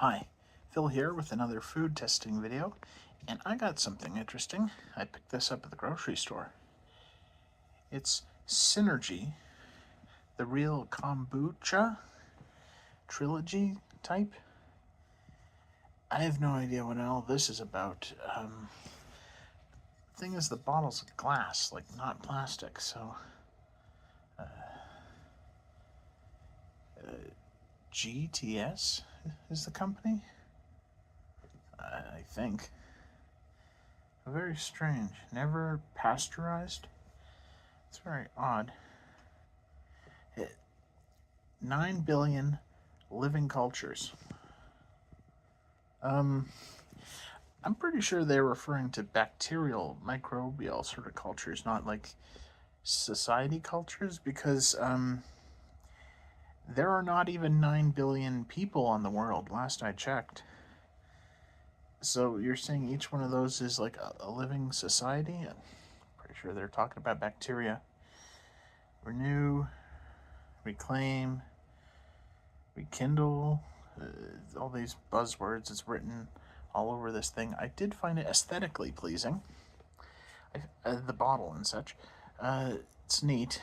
Hi, Phil here with another food testing video, and I got something interesting. I picked this up at the grocery store. It's Synergy, the real kombucha trilogy type. I have no idea what all this is about. Thing is, the bottle's glass, like not plastic, so GTS is the company? I think. Very strange. Never pasteurized? It's very odd. 9 billion living cultures. I'm pretty sure they're referring to bacterial, microbial sort of cultures, not like society cultures, because there are not even 9 billion people on the world, last I checked. So you're saying each one of those is like a living society? I'm pretty sure they're talking about bacteria. Renew, reclaim, rekindle, all these buzzwords. It's written all over this thing. I did find it aesthetically pleasing. The bottle and such. It's neat.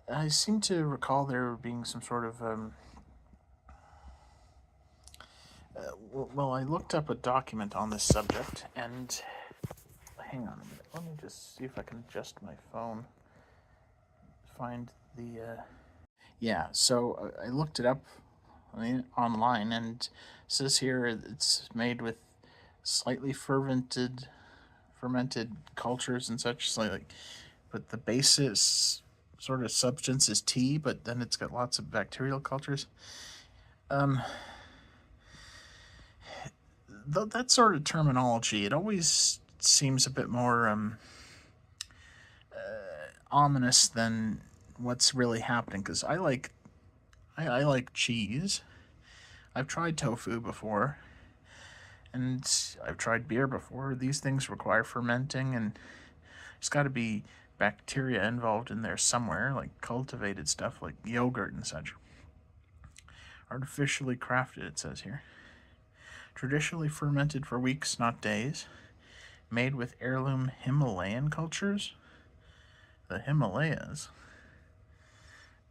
I seem to recall there being some sort of well, I looked up a document on this subject, and hang on a minute. Let me just see if I can adjust my phone. Find the yeah. So I looked it up online, and it says here it's made with slightly fermented cultures and such. Slightly, but the basis sort of substance is tea, but then it's got lots of bacterial cultures. That sort of terminology, it always seems a bit more ominous than what's really happening. Because I like cheese. I've tried tofu before, and I've tried beer before. These things require fermenting, and there's got to be bacteria involved in there somewhere, like cultivated stuff like yogurt and such. Artificially crafted, it says here. Traditionally fermented for weeks, not days. Made with heirloom Himalayan cultures. The Himalayas.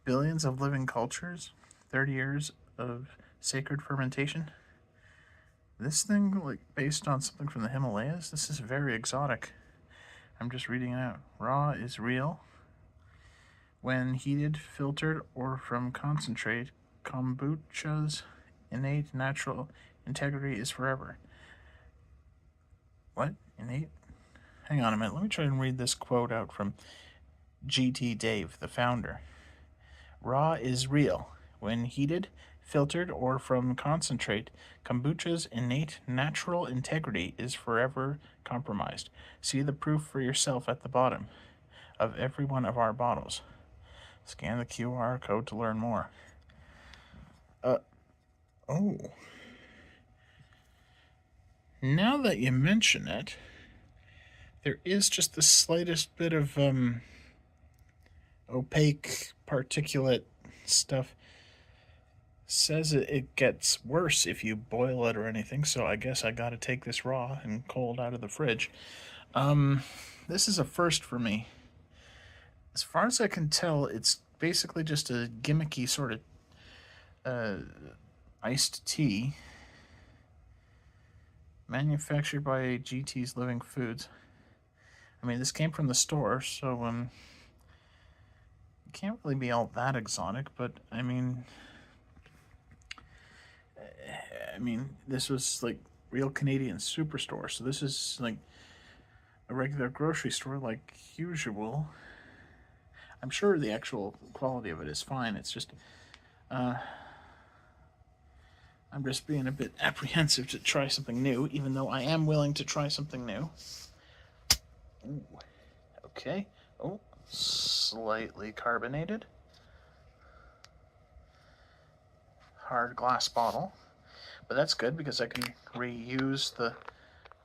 Billions of living cultures. 30 years of sacred fermentation. This thing, like, based on something from the Himalayas, this is very exotic. I'm just reading it out. Raw is real. When heated, filtered, or from concentrate, kombucha's innate natural integrity is forever. What? Innate? Hang on a minute. Let me try and read this quote out from GT Dave, the founder. Raw is real. When heated, filtered, or from concentrate, kombucha's innate natural integrity is forever compromised. See the proof for yourself at the bottom of every one of our bottles. Scan the QR code to learn more. Oh. Now that you mention it, there is just the slightest bit of opaque particulate stuff. Says it gets worse if you boil it or anything, so I guess I gotta take this raw and cold out of the fridge. This is a first for me. As far as I can tell, it's basically just a gimmicky sort of iced tea manufactured by GT's Living Foods. I mean, this came from the store, so it can't really be all that exotic, but I mean, this was like real Canadian superstore, so this is like a regular grocery store like usual. I'm sure the actual quality of it is fine. It's just I'm just being a bit apprehensive to try something new, even though I am willing to try something new. Ooh. Okay. Oh, slightly carbonated. Hard glass bottle. But that's good because I can reuse the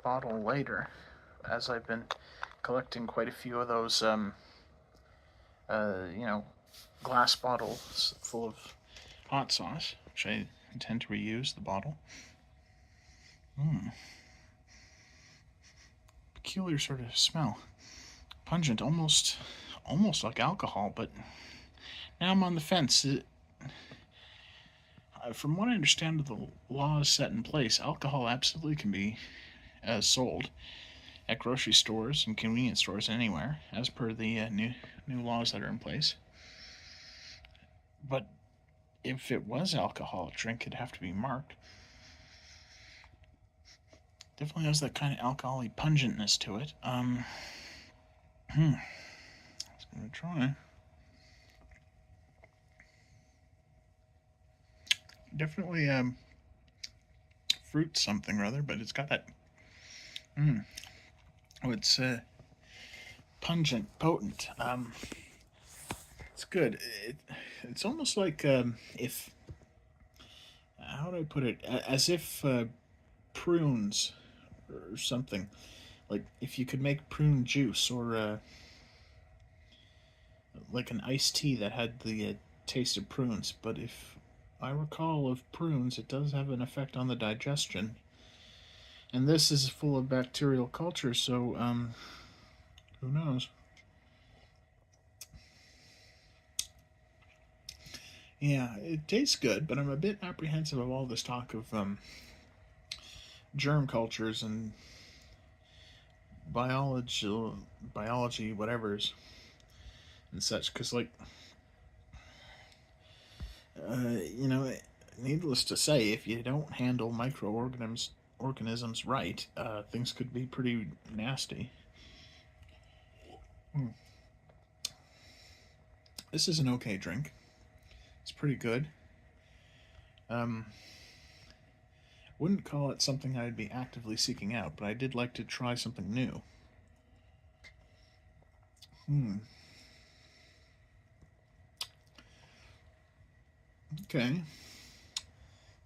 bottle later, as I've been collecting quite a few of those, glass bottles full of hot sauce, which I intend to reuse the bottle. Peculiar sort of smell. Pungent, almost like alcohol, but now I'm on the fence. From what I understand of the laws set in place, alcohol absolutely can be sold at grocery stores and convenience stores anywhere, as per the new laws that are in place. But if it was alcoholic drink, it'd have to be marked. Definitely has that kind of alcohol-y pungentness to it. I was gonna try. Definitely fruit something or other, but it's got that. Oh, it's pungent, potent. It's good. It's almost like if how do I put it? As if prunes or something. Like if you could make prune juice or like an iced tea that had the taste of prunes. But if I recall of prunes, it does have an effect on the digestion. And this is full of bacterial culture, so who knows? Yeah, it tastes good, but I'm a bit apprehensive of all this talk of germ cultures and biology, whatever's and such. Because, like, needless to say, if you don't handle microorganisms right, things could be pretty nasty. This is an okay drink. It's pretty good. Wouldn't call it something I'd be actively seeking out, but I did like to try something new. Okay.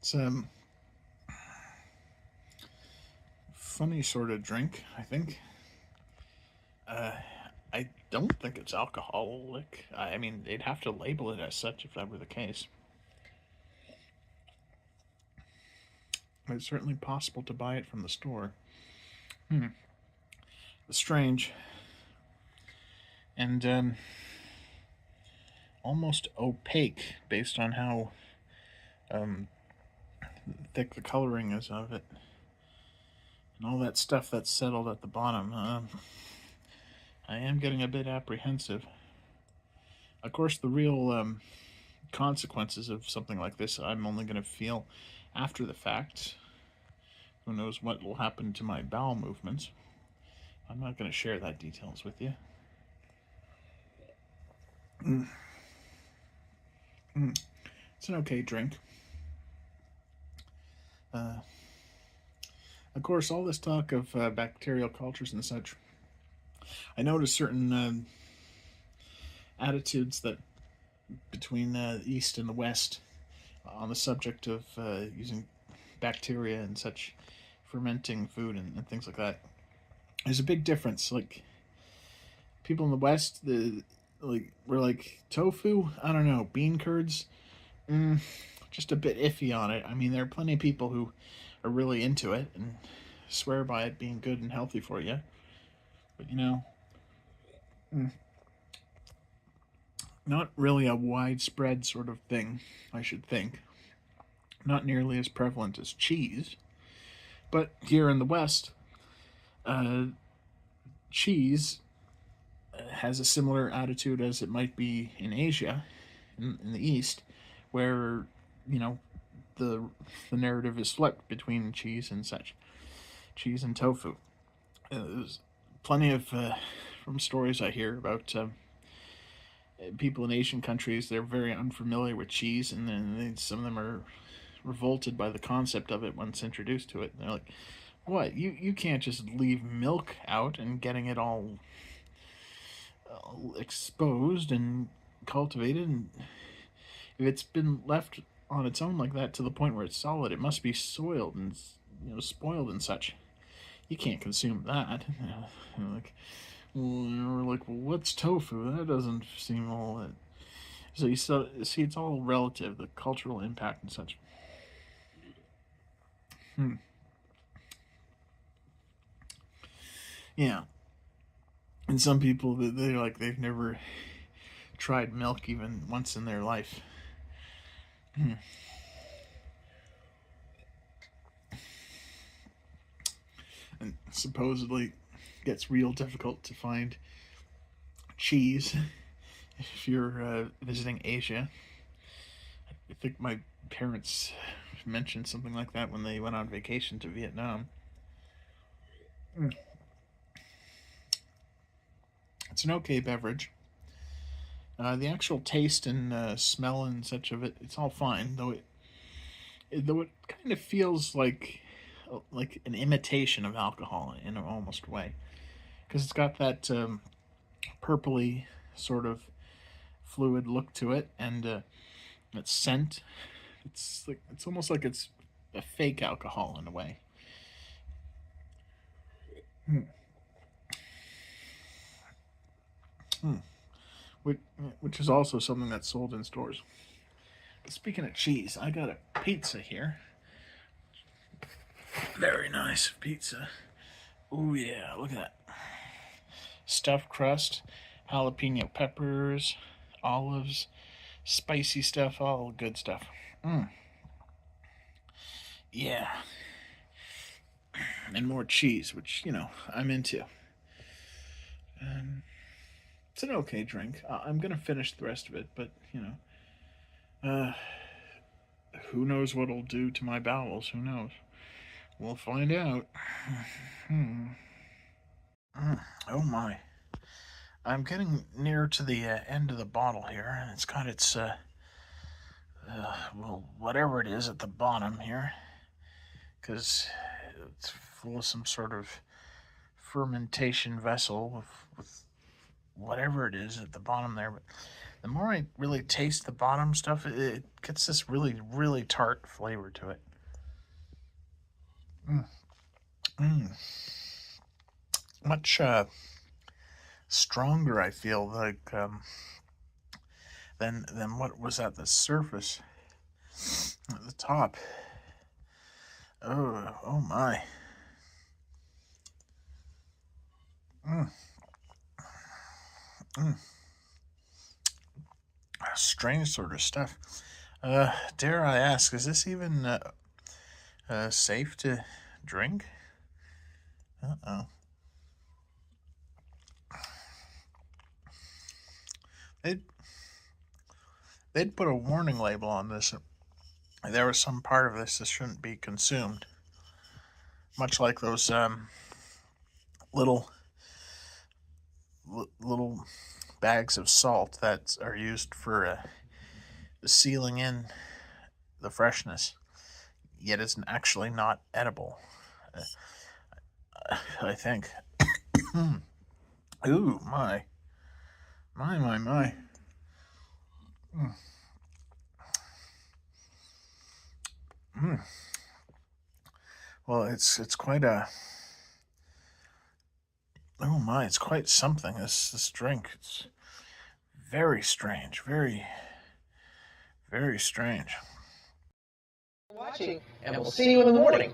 It's funny sort of drink, I think. I don't think it's alcoholic. I mean, they'd have to label it as such if that were the case. But it's certainly possible to buy it from the store. Strange. And almost opaque based on how thick the coloring is of it. And all that stuff that's settled at the bottom. I am getting a bit apprehensive. Of course, the real consequences of something like this I'm only going to feel after the fact. Who knows what will happen to my bowel movements. I'm not going to share that details with you. It's an okay drink. Of course, all this talk of bacterial cultures and such, I noticed certain attitudes that between the East and the West on the subject of using bacteria and such fermenting food and things like that. There's a big difference. Like people in the West, we're like tofu. I don't know, bean curds. Just a bit iffy on it. I mean, there are plenty of people who are really into it and swear by it being good and healthy for you. But not really a widespread sort of thing, I should think. Not nearly as prevalent as cheese. But here in the West, cheese has a similar attitude as it might be in Asia, in the East, where the narrative is flipped between cheese and such, cheese and tofu. There's plenty of from stories I hear about people in Asian countries. They're very unfamiliar with cheese, and then some of them are revolted by the concept of it once introduced to it. And they're like, "What? You can't just leave milk out and getting it all exposed and cultivated, and if it's been left on its own like that to the point where it's solid, it must be soiled and spoiled and such. You can't consume that." We're like, well, what's tofu? That doesn't seem all that. So you see, it's all relative, the cultural impact and such. Yeah. And some people, they've never tried milk even once in their life. And supposedly gets real difficult to find cheese if you're visiting Asia. I think my parents mentioned something like that when they went on vacation to Vietnam. It's an okay beverage. The actual taste and smell and such of it, it's all fine. Though it kind of feels like an imitation of alcohol in an almost way, because it's got that purpley sort of fluid look to it, and its scent. It's almost like it's a fake alcohol in a way. Hmm. Hmm. Which, which is also something that's sold in stores. Speaking of cheese, I got a pizza here. Very nice pizza. Oh yeah, look at that. Stuffed crust, jalapeno peppers, olives, spicy stuff, all good stuff. Mm. Yeah. And more cheese, which, I'm into. Um, it's an okay drink. I'm going to finish the rest of it, but, uh, who knows what it'll do to my bowels? Who knows? We'll find out. Hmm. Oh my. I'm getting near to the end of the bottle here, and it's got its, well, whatever it is at the bottom here, because it's full of some sort of fermentation vessel with whatever it is at the bottom there. But the more I really taste the bottom stuff, it gets this really, really tart flavor to it. Mm. Mm. Much stronger, I feel like, than what was at the surface, at the top. Oh my. Mm. Mm. Strange sort of stuff. Dare I ask, is this even safe to drink? Uh-oh. They'd, they'd put a warning label on this. There was some part of this that shouldn't be consumed. Much like those little little bags of salt that are used for sealing in the freshness, yet it's actually not edible. I think. Ooh, my. Mm. Mm. Well, it's quite a. Oh my, it's quite something. This drink. It's very strange. Very, very strange. Watching, and we'll see you in the morning.